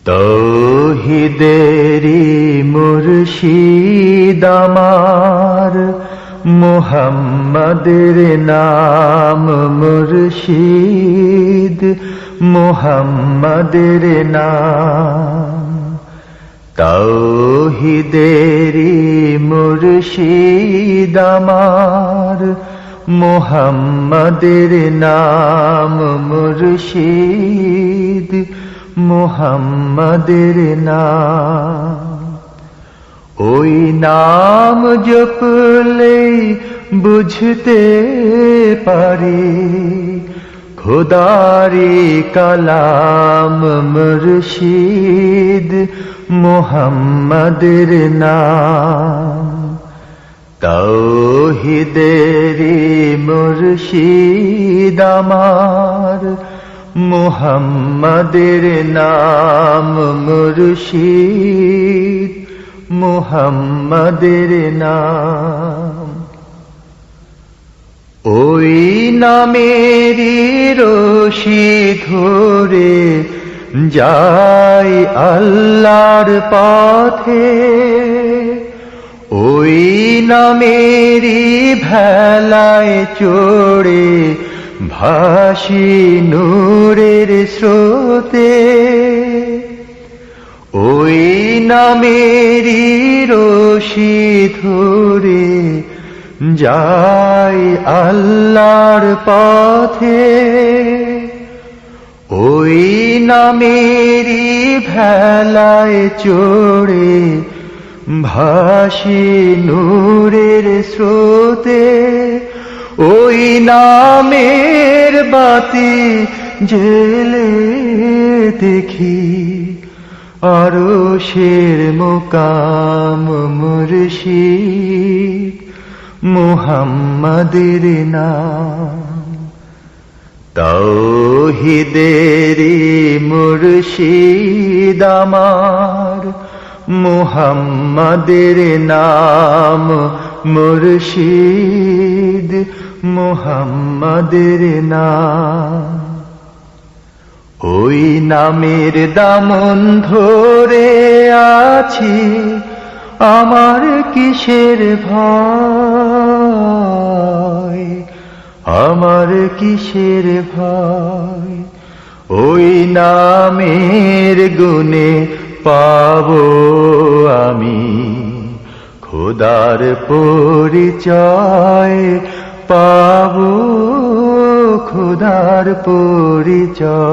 তৌহিদেরি মুর্শিদ আমার, মুহাম্মাদের নাম মুর্শিদ, মুহাম্মাদের নাম। তৌহিদেরি মুর্শিদ আমার, মুহাম্মাদের নাম মুর্শিদ, মুহাম্মাদের নাম। ওই নাম জপলে বুঝতে পারি খোদারি কালাম মুর্শিদ, মুহাম্মাদের নাম। তৌহিদেরি মুর্শিদ আমার, মুহাম্মাদের নাম মুর্শিদ, মুহাম্মাদের নাম। ওই নামেরই রশি ধরে যাই আল্লাহর পথে, ওই নামেরই ভেলায় চড়ে ভাসি নূরের স্রোতে। ওই নামেরই রশি ধরে যাই আল্লাহর পথে, ওই নামেরই ভেলায় চড়ে ভাসি নূরের স্রোতে। ওই নামের বাতি জেলে দেখি আরশের মুকাম মুর্শিদ, মুহাম্মাদের নাম। তৌহিদেরি মুর্শিদ আমার, মুহাম্মাদের নাম মুর্শিদ, মুহাম্মাদের নাম। ওই নামের দামন ধরে আছি, আমার কিসের ভয়, আমার কিসের ভয়। ওই নামের গুণে পাবো আমি খোদার পরিচয়, পাবো খোদার পরিচয়।